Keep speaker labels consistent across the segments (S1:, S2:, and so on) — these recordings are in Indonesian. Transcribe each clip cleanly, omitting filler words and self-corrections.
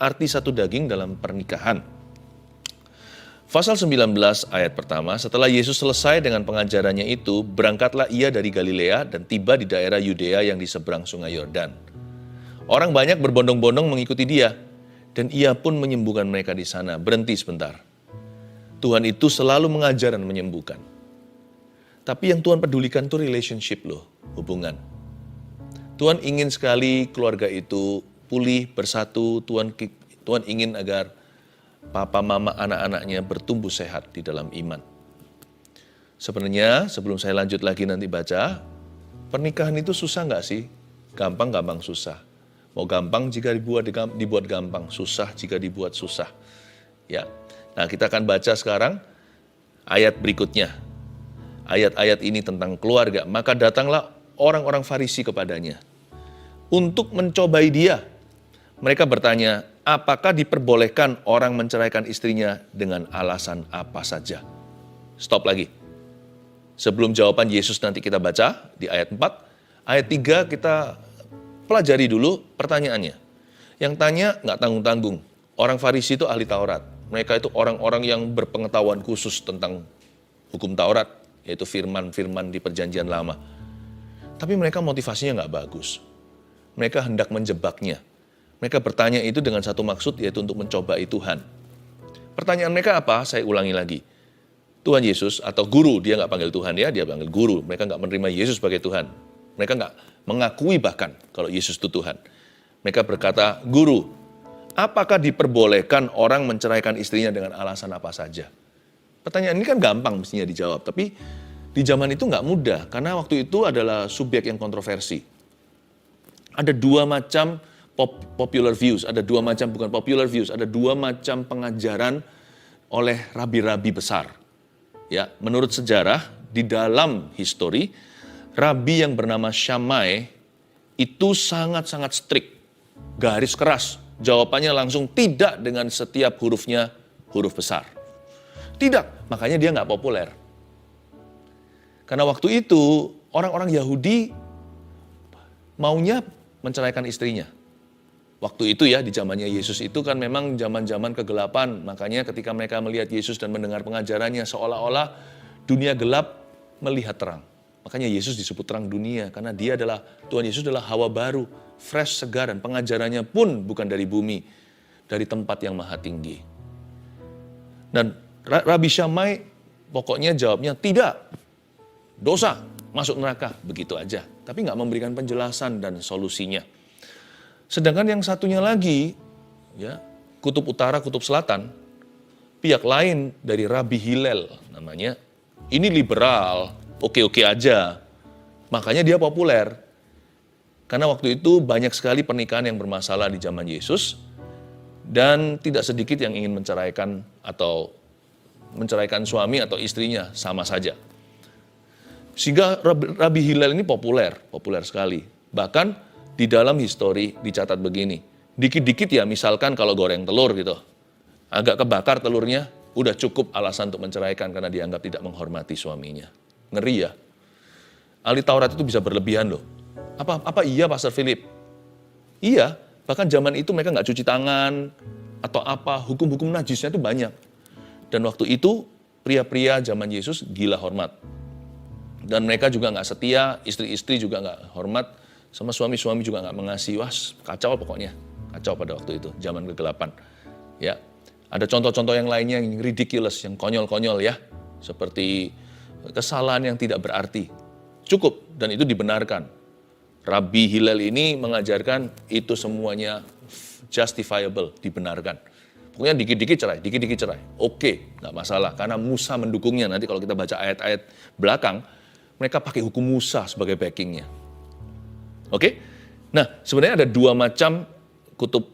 S1: arti satu daging dalam pernikahan. Pasal 19 ayat pertama, setelah Yesus selesai dengan pengajarannya itu, berangkatlah ia dari Galilea dan tiba di daerah Yudea yang di seberang sungai Yordan. Orang banyak berbondong-bondong mengikuti dia, dan ia pun menyembuhkan mereka di sana. Berhenti sebentar. Tuhan itu selalu mengajar dan menyembuhkan. Tapi yang Tuhan pedulikan itu relationship loh, hubungan. Tuhan ingin sekali keluarga itu pulih, bersatu. Tuhan ingin agar papa, mama, anak-anaknya bertumbuh sehat di dalam iman. Sebenarnya sebelum saya lanjut lagi nanti baca, pernikahan itu susah nggak sih? Gampang-gampang susah. Mau gampang jika dibuat gampang, susah jika dibuat susah. Ya. Nah, kita akan baca sekarang ayat berikutnya. Ayat-ayat ini tentang keluarga. Maka datanglah orang-orang Farisi kepadanya untuk mencobai dia. Mereka bertanya, apakah diperbolehkan orang menceraikan istrinya dengan alasan apa saja? Stop lagi. Sebelum jawaban Yesus nanti kita baca di ayat 4. Ayat 3 kita pelajari dulu pertanyaannya. Yang tanya nggak tanggung-tanggung. Orang Farisi itu ahli Taurat. Mereka itu orang-orang yang berpengetahuan khusus tentang hukum Taurat, yaitu firman-firman di Perjanjian Lama. Tapi mereka motivasinya nggak bagus. Mereka hendak menjebaknya. Mereka bertanya itu dengan satu maksud, yaitu untuk mencobai Tuhan. Pertanyaan mereka apa? Saya ulangi lagi. Tuhan Yesus atau guru, dia nggak panggil Tuhan ya, dia panggil guru. Mereka nggak menerima Yesus sebagai Tuhan. Mereka nggak mengakui bahkan kalau Yesus itu Tuhan. Mereka berkata, guru, apakah diperbolehkan orang menceraikan istrinya dengan alasan apa saja? Pertanyaan ini kan gampang mestinya dijawab, tapi di zaman itu nggak mudah, karena waktu itu adalah subjek yang kontroversi. Ada dua macam popular views, ada dua macam, bukan popular views, ada dua macam pengajaran oleh rabi-rabi besar. Ya, menurut sejarah, di dalam histori, rabi yang bernama Shammai itu sangat-sangat strict, garis keras. Jawabannya langsung tidak dengan setiap hurufnya huruf besar. Tidak, makanya dia nggak populer. Karena waktu itu orang-orang Yahudi maunya menceraikan istrinya. Waktu itu ya, di zamannya Yesus itu kan memang zaman-zaman kegelapan. Makanya ketika mereka melihat Yesus dan mendengar pengajarannya, seolah-olah dunia gelap melihat terang. Makanya Yesus disebut terang dunia, karena Tuhan Yesus adalah hawa baru, fresh, segar, dan pengajarannya pun bukan dari bumi, dari tempat yang maha tinggi. Dan Rabi Shammai pokoknya jawabnya tidak, dosa, masuk neraka, begitu aja. Tapi nggak memberikan penjelasan dan solusinya. Sedangkan yang satunya lagi, ya, kutub utara, kutub selatan, pihak lain dari Rabi Hillel namanya, ini liberal, oke-oke aja. Makanya dia populer. Karena waktu itu banyak sekali pernikahan yang bermasalah di zaman Yesus, dan tidak sedikit yang ingin menceraikan suami atau istrinya sama saja. Sehingga Rabi Hillel ini populer sekali. Bahkan di dalam histori dicatat begini, dikit-dikit ya misalkan kalau goreng telur gitu, agak kebakar telurnya, udah cukup alasan untuk menceraikan karena dianggap tidak menghormati suaminya. Ngeri ya. Ahli Taurat itu bisa berlebihan loh. Apa iya Pastor Philip? Iya, bahkan zaman itu mereka nggak cuci tangan atau apa, hukum-hukum najisnya itu banyak. Dan waktu itu pria-pria zaman Yesus gila hormat. Dan mereka juga nggak setia, istri-istri juga nggak hormat, sama suami-suami juga nggak mengasihi. Wah, kacau pokoknya. Kacau pada waktu itu, zaman kegelapan. Ya, ada contoh-contoh yang lainnya yang ridiculous, yang konyol-konyol ya. Seperti kesalahan yang tidak berarti. Cukup, dan itu dibenarkan. Rabi Hillel ini mengajarkan itu semuanya justifiable, dibenarkan. Pokoknya dikit-dikit cerai. Oke, nggak masalah, karena Musa mendukungnya. Nanti kalau kita baca ayat-ayat belakang, mereka pakai hukum Musa sebagai backingnya. Oke? Nah, sebenarnya ada dua macam kutub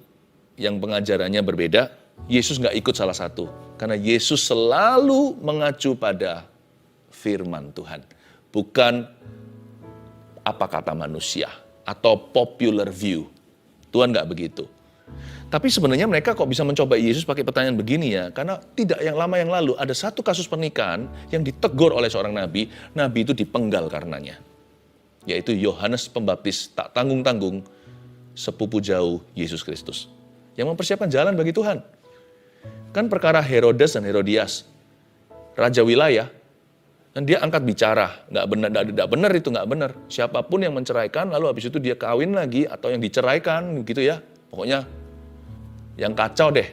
S1: yang pengajarannya berbeda. Yesus nggak ikut salah satu. Karena Yesus selalu mengacu pada firman Tuhan. Bukan apa kata manusia atau popular view. Tuhan nggak begitu. Tapi sebenarnya mereka kok bisa mencoba Yesus pakai pertanyaan begini ya, karena tidak yang lama yang lalu ada satu kasus pernikahan yang ditegur oleh seorang nabi itu dipenggal karenanya. Yaitu Yohanes Pembaptis tak tanggung-tanggung sepupu jauh Yesus Kristus. yang mempersiapkan jalan bagi Tuhan. Kan perkara Herodes dan Herodias, raja wilayah, dan dia angkat bicara, nggak benar itu, nggak benar. Siapapun yang menceraikan, lalu habis itu dia kawin lagi, atau yang diceraikan, gitu ya. Pokoknya yang kacau deh.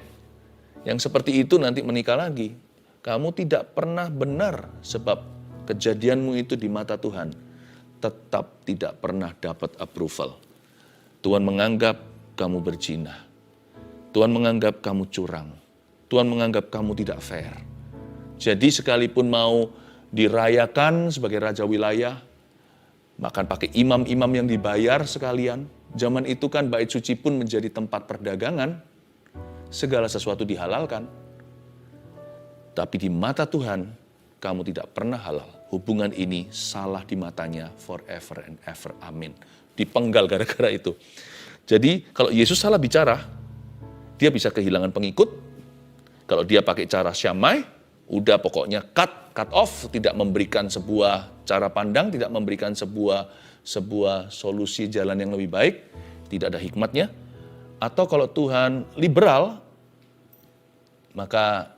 S1: Yang seperti itu nanti menikah lagi. Kamu tidak pernah benar, sebab kejadianmu itu di mata Tuhan tetap tidak pernah dapat approval. Tuhan menganggap kamu berzina. Tuhan menganggap kamu curang. Tuhan menganggap kamu tidak fair. Jadi sekalipun mau dirayakan sebagai raja wilayah, bahkan pakai imam-imam yang dibayar sekalian, zaman itu kan bait suci pun menjadi tempat perdagangan, segala sesuatu dihalalkan. Tapi di mata Tuhan, kamu tidak pernah halal. Hubungan ini salah di matanya forever and ever. Amin. Dipenggal gara-gara itu. Jadi kalau Yesus salah bicara, dia bisa kehilangan pengikut. Kalau dia pakai cara syamai, udah pokoknya cut off, tidak memberikan sebuah cara pandang, tidak memberikan sebuah solusi jalan yang lebih baik, tidak ada hikmatnya. Atau kalau Tuhan liberal, maka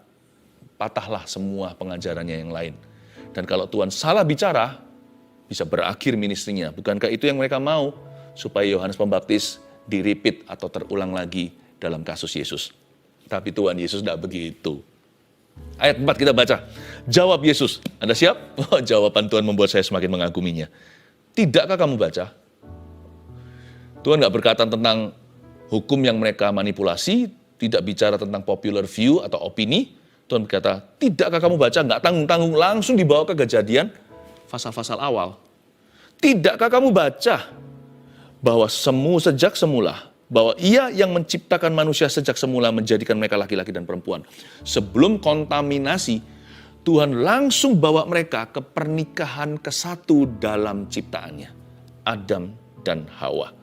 S1: patahlah semua pengajarannya yang lain. Dan kalau Tuhan salah bicara, bisa berakhir ministrinya. Bukankah itu yang mereka mau? Supaya Yohanes Pembaptis di-repeat atau terulang lagi dalam kasus Yesus. Tapi Tuhan Yesus tidak begitu. Ayat 4 kita baca. Jawab Yesus. Anda siap? Oh, jawaban Tuhan membuat saya semakin mengaguminya. Tidakkah kamu baca? Tuhan nggak berkata tentang hukum yang mereka manipulasi, tidak bicara tentang popular view atau opini. Tuhan berkata, tidakkah kamu baca? Nggak tanggung-tanggung, langsung dibawa ke Kejadian, pasal-pasal awal. Tidakkah kamu baca bahwa sejak semula, bahwa Ia yang menciptakan manusia sejak semula menjadikan mereka laki-laki dan perempuan. Sebelum kontaminasi, Tuhan langsung bawa mereka ke pernikahan kesatu dalam ciptaannya. Adam dan Hawa.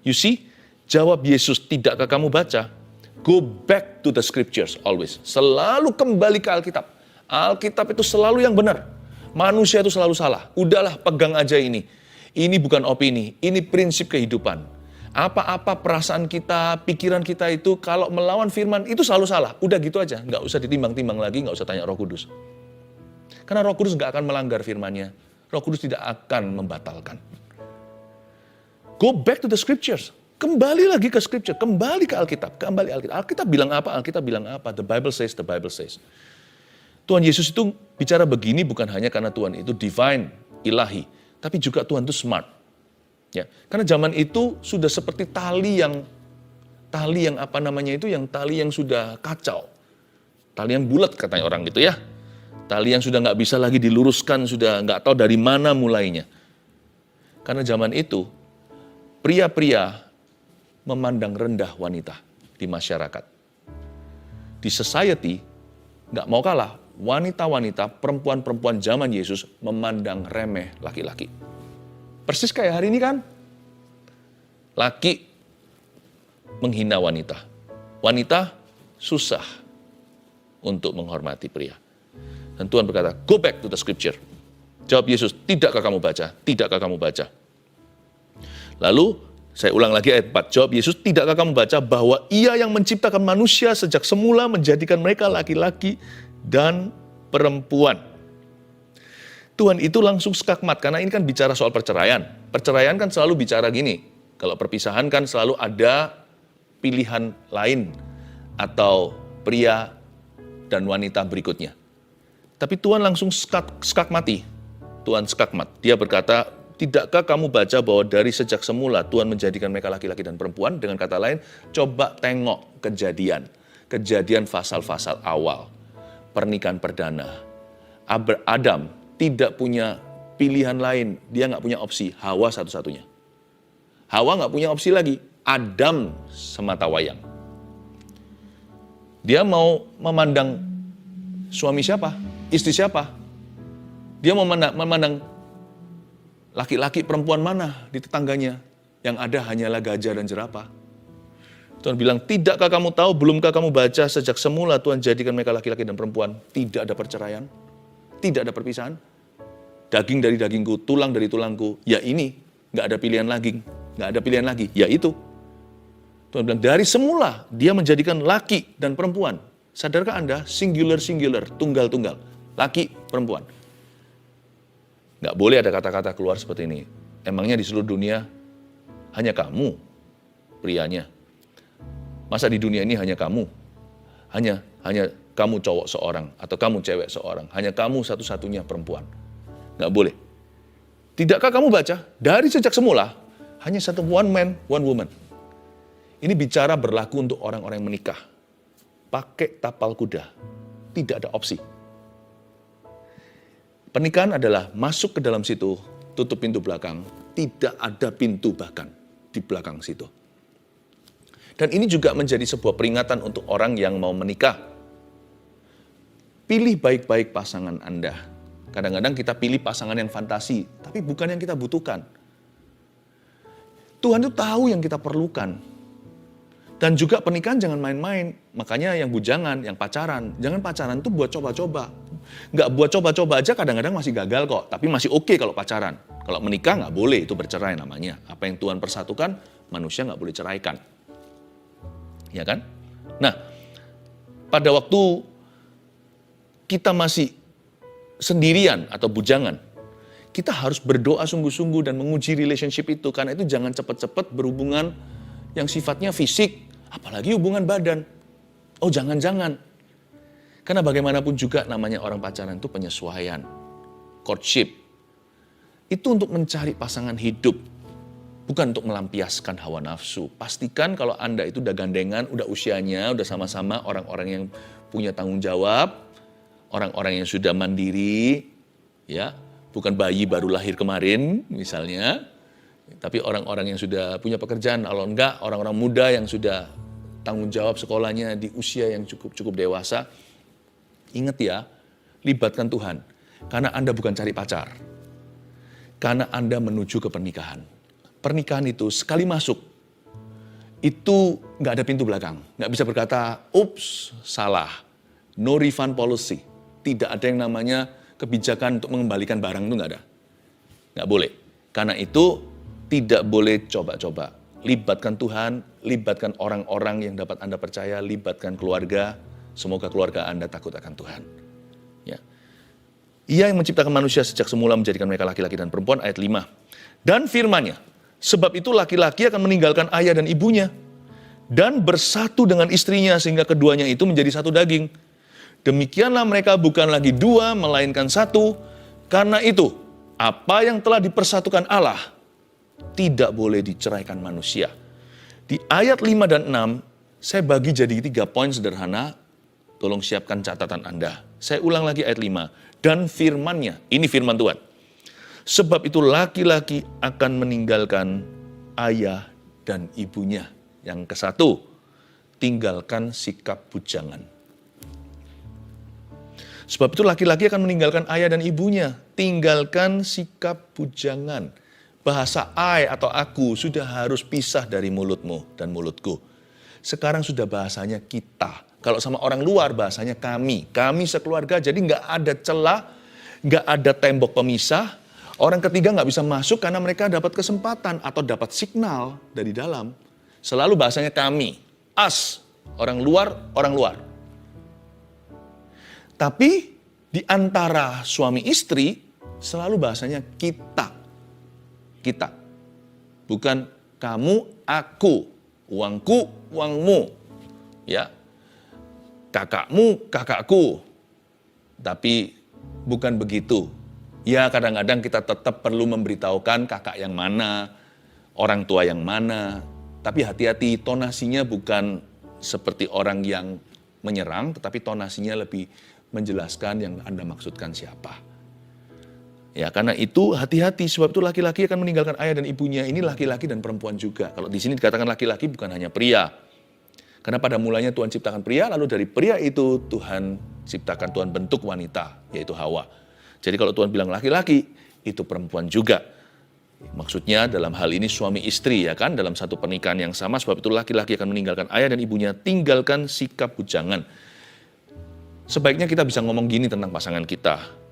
S1: You see, jawab Yesus, tidakkah kamu baca? Go back to the scriptures always. Selalu kembali ke Alkitab. Alkitab itu selalu yang benar. Manusia itu selalu salah. Udahlah, pegang aja ini. Ini bukan opini, ini prinsip kehidupan. Apa-apa perasaan kita, pikiran kita itu kalau melawan firman itu selalu salah. Udah gitu aja, nggak usah ditimbang-timbang lagi, nggak usah tanya Roh Kudus. Karena Roh Kudus nggak akan melanggar firman-Nya. Roh Kudus tidak akan membatalkan. Go back to the scriptures. Kembali lagi ke scripture, kembali ke Alkitab, kembali Alkitab. Alkitab bilang apa? Alkitab bilang apa? The Bible says, the Bible says. Tuhan Yesus itu bicara begini bukan hanya karena Tuhan itu divine, ilahi, tapi juga Tuhan itu smart. Ya, karena zaman itu sudah seperti tali yang sudah kacau. Tali yang bulat katanya orang gitu ya. Tali yang sudah nggak bisa lagi diluruskan, sudah nggak tahu dari mana mulainya. Karena zaman itu, pria-pria memandang rendah wanita di masyarakat. Di society, nggak mau kalah, wanita-wanita, perempuan-perempuan zaman Yesus memandang remeh laki-laki. Persis kayak hari ini kan, laki menghina wanita. Wanita susah untuk menghormati pria. Dan Tuhan berkata, go back to the scripture. Jawab Yesus, tidakkah kamu baca? Tidakkah kamu baca? Lalu, saya ulang lagi ayat 4. Jawab Yesus, tidakkah kamu baca bahwa Ia yang menciptakan manusia sejak semula menjadikan mereka laki-laki dan perempuan. Tuhan itu langsung skakmat, karena ini kan bicara soal perceraian. Perceraian kan selalu bicara gini, kalau perpisahan kan selalu ada pilihan lain, atau pria dan wanita berikutnya. Tapi Tuhan langsung skakmati, Tuhan skakmat. Dia berkata, tidakkah kamu baca bahwa dari sejak semula Tuhan menjadikan mereka laki-laki dan perempuan? Dengan kata lain, coba tengok kejadian pasal-pasal awal, pernikahan perdana. Adam tidak punya pilihan lain, dia nggak punya opsi, Hawa satu-satunya. Hawa nggak punya opsi lagi, Adam semata wayang. Dia mau memandang suami siapa, istri siapa. Dia mau memandang laki-laki perempuan mana di tetangganya, yang ada hanyalah gajah dan jerapah. Tuhan bilang, tidakkah kamu tahu, belumkah kamu baca sejak semula Tuhan jadikan mereka laki-laki dan perempuan, tidak ada perceraian. Tidak ada perpisahan. Daging dari dagingku, tulang dari tulangku. Ya ini, nggak ada pilihan lagi. Nggak ada pilihan lagi. Ya itu. Tuhan bilang, dari semula dia menjadikan laki dan perempuan. Sadarkah Anda? Singular, tunggal-tunggal. Laki, perempuan. Nggak boleh ada kata-kata keluar seperti ini. Emangnya di seluruh dunia hanya kamu prianya? Masa di dunia ini hanya kamu? Hanya kamu cowok seorang atau kamu cewek seorang. Hanya kamu satu-satunya perempuan. Nggak boleh. Tidakkah kamu baca? Dari sejak semula, hanya satu one man, one woman. Ini bicara berlaku untuk orang-orang yang menikah. Pakai tapal kuda. Tidak ada opsi. Pernikahan adalah masuk ke dalam situ, tutup pintu belakang. Tidak ada pintu bahkan di belakang situ. Dan ini juga menjadi sebuah peringatan untuk orang yang mau menikah. Pilih baik-baik pasangan Anda. Kadang-kadang kita pilih pasangan yang fantasi, tapi bukan yang kita butuhkan. Tuhan itu tahu yang kita perlukan. Dan juga pernikahan jangan main-main. Makanya yang bujangan, yang pacaran. Jangan pacaran itu buat coba-coba. Nggak buat coba-coba aja kadang-kadang masih gagal kok. Tapi masih oke kalau pacaran. Kalau menikah nggak boleh, itu bercerai namanya. Apa yang Tuhan persatukan, manusia nggak boleh ceraikan. Ya kan? Nah, pada waktu kita masih sendirian atau bujangan, kita harus berdoa sungguh-sungguh dan menguji relationship itu. Karena itu jangan cepat-cepat berhubungan yang sifatnya fisik, apalagi hubungan badan. Oh jangan-jangan. Karena bagaimanapun juga namanya orang pacaran itu penyesuaian. Courtship. Itu untuk mencari pasangan hidup. Bukan untuk melampiaskan hawa nafsu. Pastikan kalau Anda itu udah gandengan, udah usianya, udah sama-sama orang-orang yang punya tanggung jawab. Orang-orang yang sudah mandiri. Ya, bukan bayi baru lahir kemarin misalnya. Tapi orang-orang yang sudah punya pekerjaan, kalau enggak orang-orang muda yang sudah tanggung jawab sekolahnya di usia yang cukup dewasa. Ingat ya, libatkan Tuhan. Karena Anda bukan cari pacar. Karena Anda menuju ke pernikahan. Pernikahan itu sekali masuk, itu nggak ada pintu belakang. Nggak bisa berkata, ups, salah. No refund policy. Tidak ada yang namanya kebijakan untuk mengembalikan barang itu nggak ada. Nggak boleh. Karena itu tidak boleh coba-coba. Libatkan Tuhan, libatkan orang-orang yang dapat Anda percaya, libatkan keluarga. Semoga keluarga Anda takut akan Tuhan. Ya. Ia yang menciptakan manusia sejak semula menjadikan mereka laki-laki dan perempuan, ayat 5. Dan firman-Nya, sebab itu laki-laki akan meninggalkan ayah dan ibunya, dan bersatu dengan istrinya sehingga keduanya itu menjadi satu daging. Demikianlah mereka bukan lagi dua, melainkan satu. Karena itu, apa yang telah dipersatukan Allah, tidak boleh diceraikan manusia. Di ayat 5 dan 6, saya bagi jadi 3 poin sederhana. Tolong siapkan catatan Anda. Saya ulang lagi ayat 5. Dan firman-Nya, ini firman Tuhan. Sebab itu laki-laki akan meninggalkan ayah dan ibunya. Yang ke-1, tinggalkan sikap bujangan. Sebab itu laki-laki akan meninggalkan ayah dan ibunya. Tinggalkan sikap bujangan. Bahasa I atau aku sudah harus pisah dari mulutmu dan mulutku. Sekarang sudah bahasanya kita. Kalau sama orang luar bahasanya kami. Kami sekeluarga, jadi nggak ada celah, nggak ada tembok pemisah. Orang ketiga nggak bisa masuk karena mereka dapat kesempatan atau dapat signal dari dalam. Selalu bahasanya kami. Us, orang luar, orang luar. Tapi di antara suami istri selalu bahasanya kita. Kita. Bukan kamu, aku. Uangku, uangmu. Ya. Kakakmu, kakakku. Tapi bukan begitu. Ya kadang-kadang kita tetap perlu memberitahukan kakak yang mana, orang tua yang mana. Tapi hati-hati, tonasinya bukan seperti orang yang menyerang, tetapi tonasinya lebih menjelaskan yang Anda maksudkan siapa. Ya, karena itu hati-hati, sebab itu laki-laki akan meninggalkan ayah dan ibunya. Ini laki-laki dan perempuan juga. Kalau di sini dikatakan laki-laki bukan hanya pria. Karena pada mulanya Tuhan ciptakan pria, lalu dari pria itu Tuhan ciptakan, Tuhan bentuk wanita, yaitu Hawa. Jadi kalau Tuhan bilang laki-laki, itu perempuan juga. Maksudnya dalam hal ini suami istri, ya kan, dalam satu pernikahan yang sama. Sebab itu laki-laki akan meninggalkan ayah dan ibunya, tinggalkan sikap bujangan. Sebaiknya kita bisa ngomong gini tentang pasangan kita.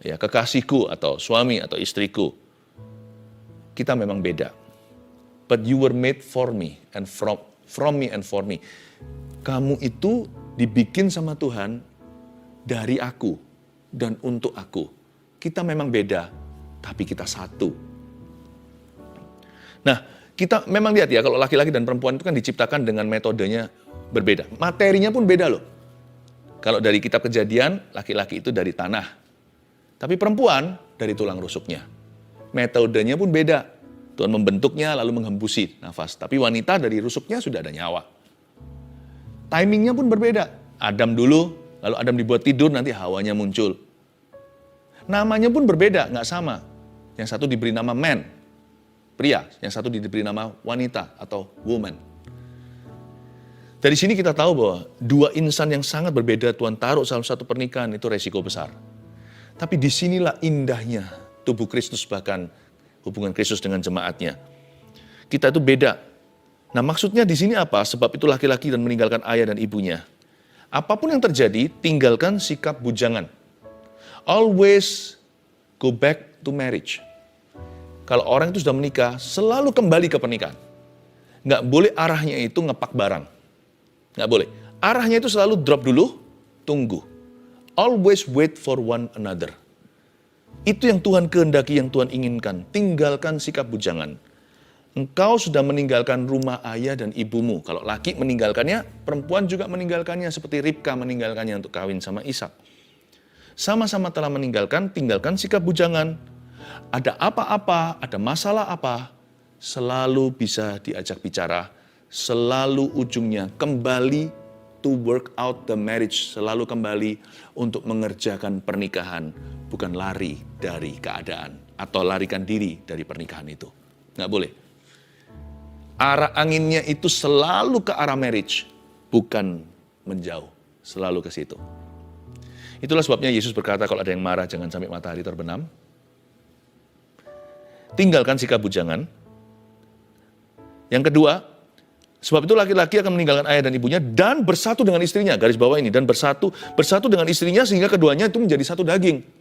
S1: Ya, kekasihku atau suami atau istriku, kita memang beda. But you were made for me and from me and for me. Kamu itu dibikin sama Tuhan dari aku dan untuk aku. Kita memang beda, tapi kita satu. Nah, kita memang lihat ya, kalau laki-laki dan perempuan itu kan diciptakan dengan metodenya berbeda. Materinya pun beda loh. Kalau dari kitab Kejadian, laki-laki itu dari tanah. Tapi perempuan dari tulang rusuknya. Metodenya pun beda. Tuhan membentuknya lalu menghembusi nafas. Tapi wanita dari rusuknya sudah ada nyawa. Timingnya pun berbeda. Adam dulu, lalu Adam dibuat tidur, nanti Hawanya muncul. Namanya pun berbeda, nggak sama. Yang satu diberi nama man, pria. Yang satu diberi nama wanita atau woman. Dari sini kita tahu bahwa dua insan yang sangat berbeda Tuhan taruh dalam satu pernikahan itu resiko besar. Tapi disinilah indahnya tubuh Kristus, bahkan hubungan Kristus dengan jemaatnya. Kita itu beda. Nah, maksudnya di sini apa? Sebab itu laki-laki dan meninggalkan ayah dan ibunya. Apapun yang terjadi, tinggalkan sikap bujangan. Always go back to marriage. Kalau orang itu sudah menikah, selalu kembali ke pernikahan. Nggak boleh arahnya itu ngepak barang. Nggak boleh. Arahnya itu selalu drop dulu, tunggu. Always wait for one another. Itu yang Tuhan kehendaki, yang Tuhan inginkan. Tinggalkan sikap bujangan. Engkau sudah meninggalkan rumah ayah dan ibumu. Kalau laki meninggalkannya, perempuan juga meninggalkannya. Seperti Ribka meninggalkannya untuk kawin sama Ishak. Sama-sama telah meninggalkan, tinggalkan sikap bujangan. Ada apa-apa, ada masalah apa, selalu bisa diajak bicara. Selalu ujungnya kembali to work out the marriage. Selalu kembali untuk mengerjakan pernikahan. Bukan lari dari keadaan. Atau larikan diri dari pernikahan itu. Nggak boleh. Arah anginnya itu selalu ke arah marriage, bukan menjauh, selalu ke situ. Itulah sebabnya Yesus berkata kalau ada yang marah jangan sampai matahari terbenam. Tinggalkan sikap bujangan. Yang kedua, sebab itu laki-laki akan meninggalkan ayah dan ibunya dan bersatu dengan istrinya. Garis bawah ini, dan bersatu dengan istrinya sehingga keduanya itu menjadi satu daging.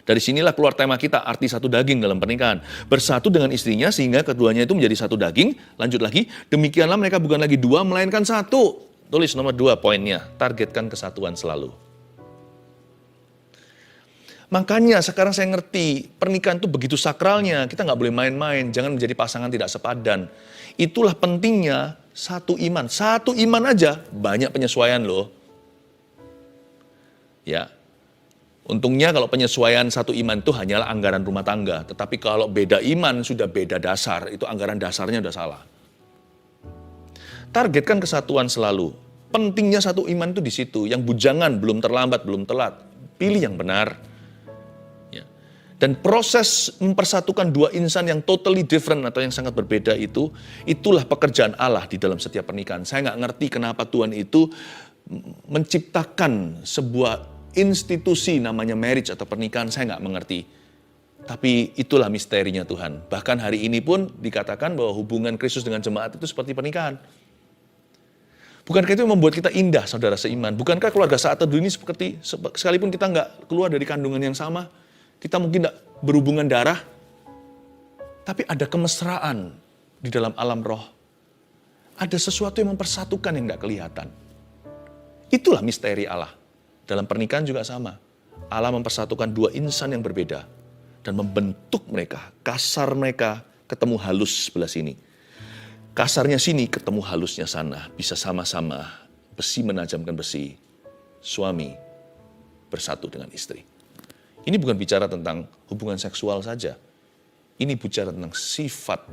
S1: Dari sinilah keluar tema kita, arti satu daging dalam pernikahan. Bersatu dengan istrinya sehingga keduanya itu menjadi satu daging. Lanjut lagi, demikianlah mereka bukan lagi dua, melainkan satu. Tulis nomor 2 poinnya, targetkan kesatuan selalu. Makanya sekarang saya ngerti, pernikahan itu begitu sakralnya. Kita nggak boleh main-main, jangan menjadi pasangan tidak sepadan. Itulah pentingnya satu iman. Satu iman aja, banyak penyesuaian loh. Ya. Untungnya kalau penyesuaian satu iman itu hanyalah anggaran rumah tangga. Tetapi kalau beda iman sudah beda dasar, itu anggaran dasarnya udah salah. Targetkan kesatuan selalu. Pentingnya satu iman itu di situ. Yang bujangan belum terlambat, belum telat. Pilih yang benar. Ya. Dan proses mempersatukan dua insan yang totally different atau yang sangat berbeda itu, itulah pekerjaan Allah di dalam setiap pernikahan. Saya nggak ngerti kenapa Tuhan itu menciptakan sebuah institusi namanya marriage atau pernikahan, saya nggak mengerti. Tapi itulah misterinya Tuhan. Bahkan hari ini pun dikatakan bahwa hubungan Kristus dengan jemaat itu seperti pernikahan. Bukankah itu membuat kita indah, saudara seiman? Bukankah keluarga saat teduh ini seperti, sekalipun kita nggak keluar dari kandungan yang sama, kita mungkin nggak berhubungan darah, tapi ada kemesraan di dalam alam roh. Ada sesuatu yang mempersatukan yang nggak kelihatan. Itulah misteri Allah. Dalam pernikahan juga sama. Allah mempersatukan dua insan yang berbeda dan membentuk mereka. Kasar mereka ketemu halus sebelah sini. Kasarnya sini ketemu halusnya sana. Bisa sama-sama besi menajamkan besi. Suami bersatu dengan istri. Ini bukan bicara tentang hubungan seksual saja. Ini bicara tentang sifat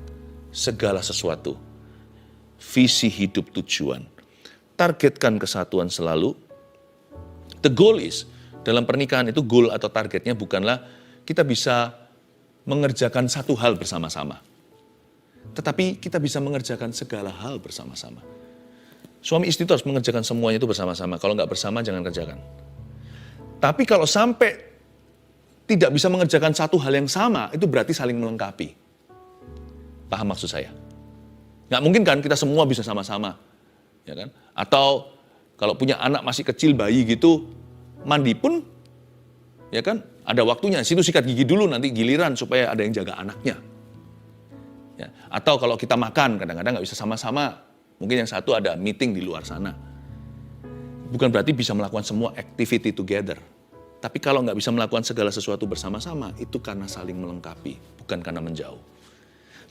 S1: segala sesuatu. Visi hidup tujuan. Targetkan kesatuan selalu. The goal is, dalam pernikahan itu goal atau targetnya bukanlah kita bisa mengerjakan satu hal bersama-sama. Tetapi kita bisa mengerjakan segala hal bersama-sama. Suami istri itu harus mengerjakan semuanya itu bersama-sama. Kalau nggak bersama, jangan kerjakan. Tapi kalau sampai tidak bisa mengerjakan satu hal yang sama, itu berarti saling melengkapi. Paham maksud saya? Nggak mungkin kan kita semua bisa sama-sama. Ya kan? Atau kalau punya anak masih kecil, bayi gitu, mandi pun, ya kan, ada waktunya. Situ sikat gigi dulu, nanti giliran supaya ada yang jaga anaknya. Ya. Atau kalau kita makan, kadang-kadang nggak bisa sama-sama. Mungkin yang satu ada meeting di luar sana. Bukan berarti bisa melakukan semua activity together. Tapi kalau nggak bisa melakukan segala sesuatu bersama-sama, itu karena saling melengkapi, bukan karena menjauh.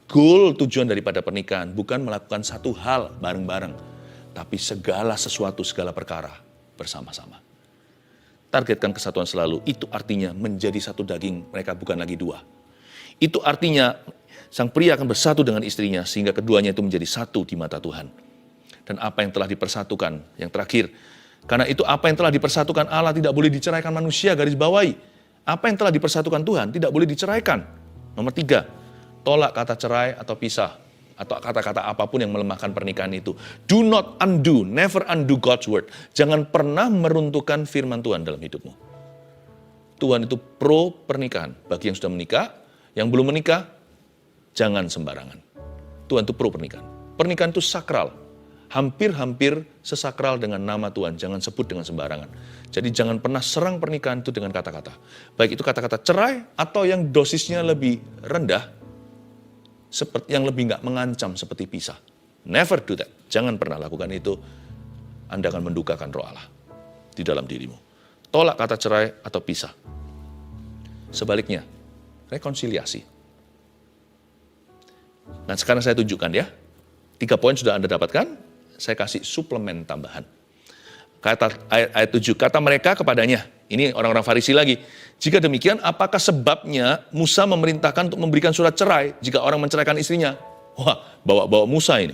S1: Goal tujuan daripada pernikahan bukan melakukan satu hal bareng-bareng, tapi segala sesuatu, segala perkara bersama-sama. Targetkan kesatuan selalu, itu artinya menjadi satu daging, mereka bukan lagi dua. Itu artinya sang pria akan bersatu dengan istrinya sehingga keduanya itu menjadi satu di mata Tuhan. Dan apa yang telah dipersatukan, yang terakhir, karena itu apa yang telah dipersatukan Allah tidak boleh diceraikan manusia, garis bawahi. Apa yang telah dipersatukan Tuhan tidak boleh diceraikan. Nomor 3, tolak kata cerai atau pisah. Atau kata-kata apapun yang melemahkan pernikahan itu. Do not undo, never undo God's word. Jangan pernah meruntuhkan firman Tuhan dalam hidupmu. Tuhan itu pro pernikahan. Bagi yang sudah menikah, yang belum menikah, jangan sembarangan. Tuhan itu pro pernikahan. Pernikahan itu sakral. Hampir-hampir sesakral dengan nama Tuhan. Jangan sebut dengan sembarangan. Jadi jangan pernah serang pernikahan itu dengan kata-kata. Baik itu kata-kata cerai atau yang dosisnya lebih rendah, seperti yang lebih nggak mengancam seperti pisah. Never do that. Jangan pernah lakukan itu. Anda akan mendukakan roh Allah di dalam dirimu. Tolak kata cerai atau pisah. Sebaliknya, rekonsiliasi. Nah sekarang saya tunjukkan ya. 3 poin sudah Anda dapatkan. Saya kasih suplemen tambahan. Kata ayat 7, kata mereka kepadanya. Ini orang-orang Farisi lagi. Jika demikian, apakah sebabnya Musa memerintahkan untuk memberikan surat cerai jika orang menceraikan istrinya? Wah, bawa-bawa Musa ini.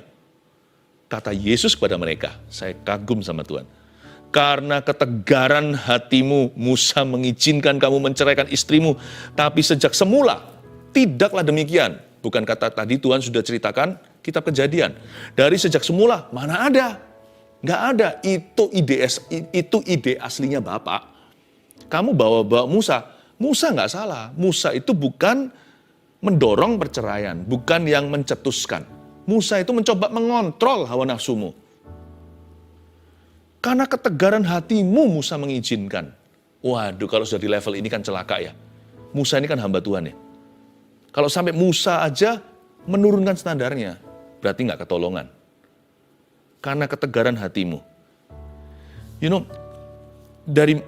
S1: Kata Yesus kepada mereka, saya kagum sama Tuhan. Karena ketegaran hatimu, Musa mengizinkan kamu menceraikan istrimu. Tapi sejak semula, tidaklah demikian. Bukan kata tadi Tuhan sudah ceritakan kitab Kejadian. Dari sejak semula, mana ada? Nggak ada. Itu ide aslinya Bapak. Kamu bawa-bawa Musa. Musa nggak salah. Musa itu bukan mendorong perceraian, bukan yang mencetuskan. Musa itu mencoba mengontrol hawa nafsumu. Karena ketegaran hatimu Musa mengizinkan. Waduh, kalau sudah di level ini kan celaka ya. Musa ini kan hamba Tuhan ya. Kalau sampai Musa aja menurunkan standarnya, berarti nggak ketolongan. Karena ketegaran hatimu. Dari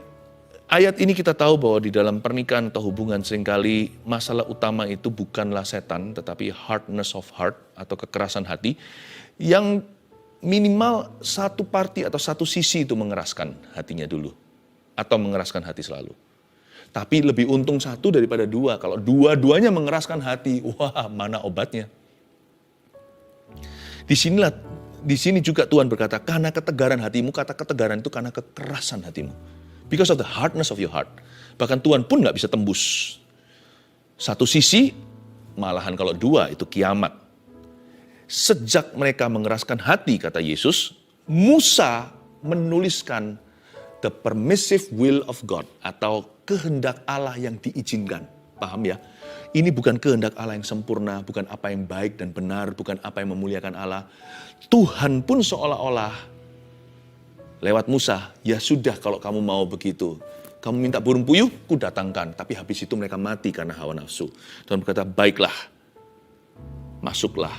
S1: ayat ini kita tahu bahwa di dalam pernikahan atau hubungan seringkali masalah utama itu bukanlah setan, tetapi hardness of heart atau kekerasan hati yang minimal satu parti atau satu sisi itu mengeraskan hatinya dulu atau mengeraskan hati selalu. Tapi lebih untung satu daripada dua. Kalau dua-duanya mengeraskan hati, wah mana obatnya? Di sini juga Tuhan berkata, karena ketegaran hatimu, kata ketegaran itu karena kekerasan hatimu. Because of the hardness of your heart. Bahkan Tuhan pun gak bisa tembus. Satu sisi, malahan kalau dua itu kiamat. Sejak mereka mengeraskan hati, kata Yesus, Musa menuliskan the permissive will of God atau kehendak Allah yang diizinkan. Paham ya? Ini bukan kehendak Allah yang sempurna, bukan apa yang baik dan benar, bukan apa yang memuliakan Allah. Tuhan pun seolah-olah lewat Musa, ya sudah kalau kamu mau begitu. Kamu minta burung puyuh, ku datangkan. Tapi habis itu mereka mati karena hawa nafsu. Tuhan berkata, baiklah, masuklah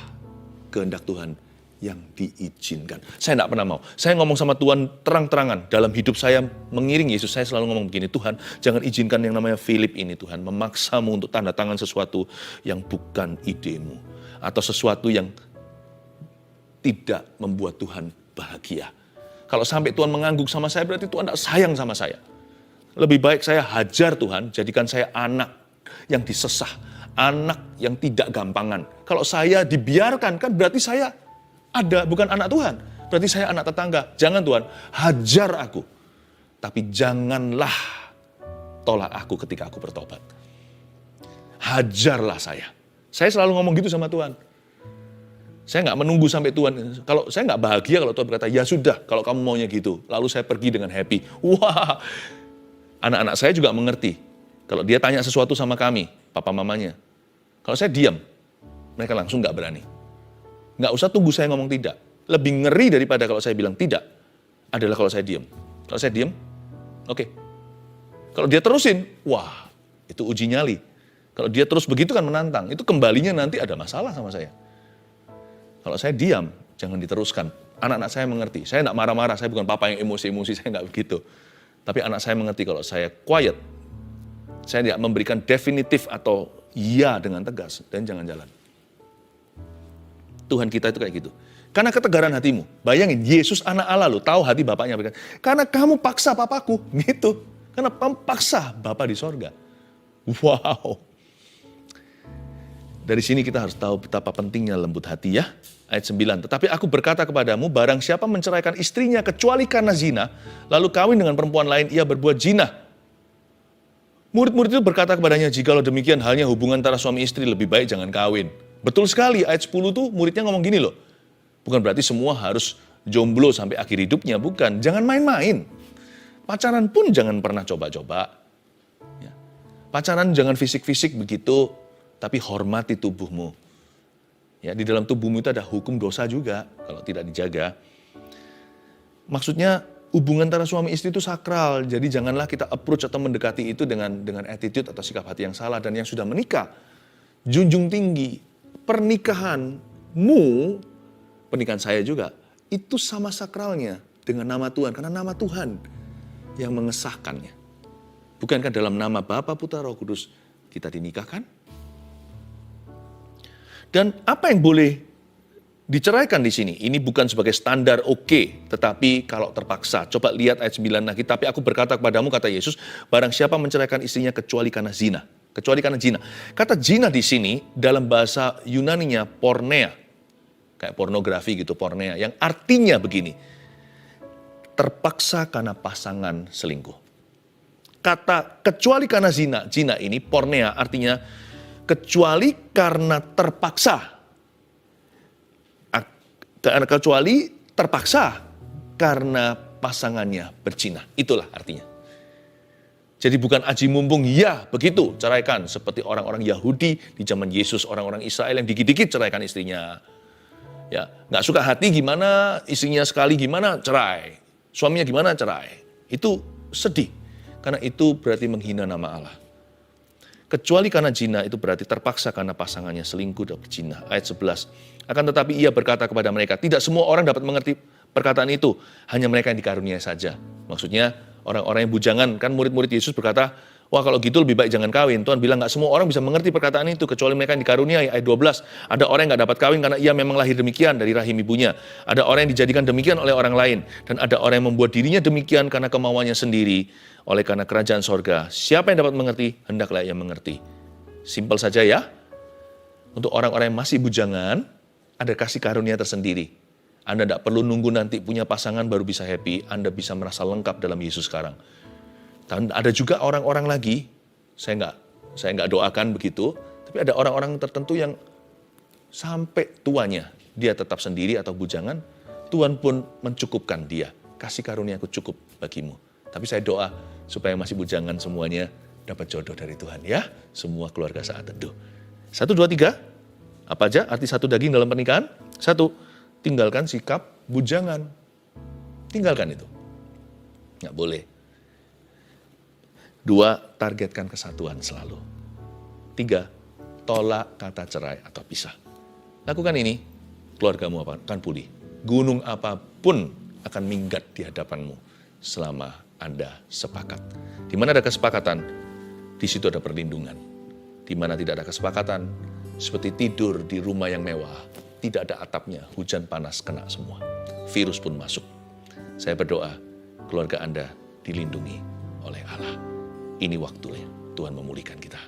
S1: kehendak Tuhan yang diizinkan. Saya tidak pernah mau. Saya ngomong sama Tuhan terang-terangan. Dalam hidup saya mengiring Yesus, saya selalu ngomong begini, Tuhan jangan izinkan yang namanya Philip ini Tuhan, memaksamu untuk tanda tangan sesuatu yang bukan idemu. Atau sesuatu yang tidak membuat Tuhan bahagia. Kalau sampai Tuhan mengangguk sama saya, berarti Tuhan tidak sayang sama saya. Lebih baik saya hajar Tuhan, jadikan saya anak yang disesah. Anak yang tidak gampangan. Kalau saya dibiarkan, kan berarti saya bukan anak Tuhan. Berarti saya anak tetangga. Jangan Tuhan, hajar aku. Tapi janganlah tolak aku ketika aku bertobat. Hajarlah saya. Saya selalu ngomong gitu sama Tuhan. Saya nggak menunggu sampai Tuhan. Kalau saya nggak bahagia kalau Tuhan berkata, ya sudah kalau kamu maunya gitu. Lalu saya pergi dengan happy. Wah, anak-anak saya juga mengerti. Kalau dia tanya sesuatu sama kami, papa mamanya. Kalau saya diam, mereka langsung nggak berani. Nggak usah tunggu saya ngomong tidak. Lebih ngeri daripada kalau saya bilang tidak, adalah kalau saya diam. Kalau saya diam, oke. Kalau dia terusin, wah itu uji nyali. Kalau dia terus begitu kan menantang, itu kembalinya nanti ada masalah sama saya. Kalau saya diam, jangan diteruskan. Anak-anak saya mengerti, saya tidak marah-marah, saya bukan papa yang emosi-emosi, saya nggak begitu. Tapi anak saya mengerti kalau saya quiet, saya tidak memberikan definitif atau ya dengan tegas, dan jangan jalan. Tuhan kita itu kayak gitu. Karena ketegaran hatimu. Bayangin, Yesus anak Allah loh, tahu hati bapaknya. Karena kamu paksa papaku, gitu. Karena kamu paksa Bapa di sorga. Wow. Dari sini kita harus tahu betapa pentingnya lembut hati ya. Ayat 9, tetapi aku berkata kepadamu, barang siapa menceraikan istrinya kecuali karena zina, lalu kawin dengan perempuan lain, ia berbuat zina. Murid-murid itu berkata kepadanya, jikalau demikian halnya hubungan antara suami istri lebih baik jangan kawin. Betul sekali, ayat 10 tuh muridnya ngomong gini loh. Bukan berarti semua harus jomblo sampai akhir hidupnya, bukan. Jangan main-main. Pacaran pun jangan pernah coba-coba. Ya. Pacaran jangan fisik-fisik begitu, tapi hormati tubuhmu. Ya, di dalam tubuhmu itu ada hukum dosa juga kalau tidak dijaga. Maksudnya hubungan antara suami istri itu sakral, jadi janganlah kita approach atau mendekati itu dengan attitude atau sikap hati yang salah. Dan yang sudah menikah, junjung tinggi pernikahanmu, pernikahan saya juga, itu sama sakralnya dengan nama Tuhan. Karena nama Tuhan yang mengesahkannya. Bukankah dalam nama Bapa, Putra, Roh Kudus kita dinikahkan? Dan apa yang boleh diceraikan di sini? Ini bukan sebagai standar oke, tetapi kalau terpaksa. Coba lihat ayat 9 lagi. Tapi aku berkata kepadamu, kata Yesus, barang siapa menceraikan istrinya kecuali karena zina. Kecuali karena zina. Kata zina di sini dalam bahasa Yunaninya porneia. Kayak pornografi gitu, porneia. Yang artinya begini, terpaksa karena pasangan selingkuh. Kata kecuali karena zina ini porneia artinya kecuali karena terpaksa. Kecuali terpaksa karena pasangannya berzina. Itulah artinya. Jadi bukan aji mumpung, ya begitu, ceraikan. Seperti orang-orang Yahudi di zaman Yesus, orang-orang Israel yang dikit-dikit ceraikan istrinya. Ya, nggak suka hati gimana, istrinya sekali gimana, cerai. Suaminya gimana, cerai. Itu sedih. Karena itu berarti menghina nama Allah. Kecuali karena zina itu berarti terpaksa karena pasangannya selingkuh dan berzina. Ayat 11. Akan tetapi ia berkata kepada mereka, tidak semua orang dapat mengerti perkataan itu. Hanya mereka yang dikaruniai saja. Maksudnya orang-orang yang bujangan. Kan murid-murid Yesus berkata, wah kalau gitu lebih baik jangan kawin. Tuhan bilang gak semua orang bisa mengerti perkataan itu. Kecuali mereka yang dikaruniai. Ayat 12. Ada orang yang gak dapat kawin karena ia memang lahir demikian dari rahim ibunya. Ada orang yang dijadikan demikian oleh orang lain. Dan ada orang yang membuat dirinya demikian karena kemauannya sendiri. Oleh karena kerajaan sorga, siapa yang dapat mengerti, hendaklah ia mengerti. Simpel saja ya. Untuk orang-orang yang masih bujangan, ada kasih karunia tersendiri. Anda tidak perlu nunggu nanti punya pasangan baru bisa happy. Anda bisa merasa lengkap dalam Yesus sekarang. Dan ada juga orang-orang lagi, saya nggak doakan begitu, tapi ada orang-orang tertentu yang sampai tuanya, dia tetap sendiri atau bujangan, Tuhan pun mencukupkan dia. Kasih karuniaku cukup bagimu. Tapi saya doa supaya masih bujangan semuanya dapat jodoh dari Tuhan ya. Semua keluarga saat teduh. 1, 2, 3. Apa aja arti satu daging dalam pernikahan? 1, tinggalkan sikap bujangan. Tinggalkan itu. Nggak boleh. 2, targetkan kesatuan selalu. 3, tolak kata cerai atau pisah. Lakukan ini, keluargamu akan pulih. Gunung apapun akan minggat di hadapanmu selama Anda sepakat. Di mana ada kesepakatan, di situ ada perlindungan. Di mana tidak ada kesepakatan, seperti tidur di rumah yang mewah, tidak ada atapnya, hujan panas kena semua. Virus pun masuk. Saya berdoa, keluarga Anda dilindungi oleh Allah. Ini waktunya Tuhan memulihkan kita.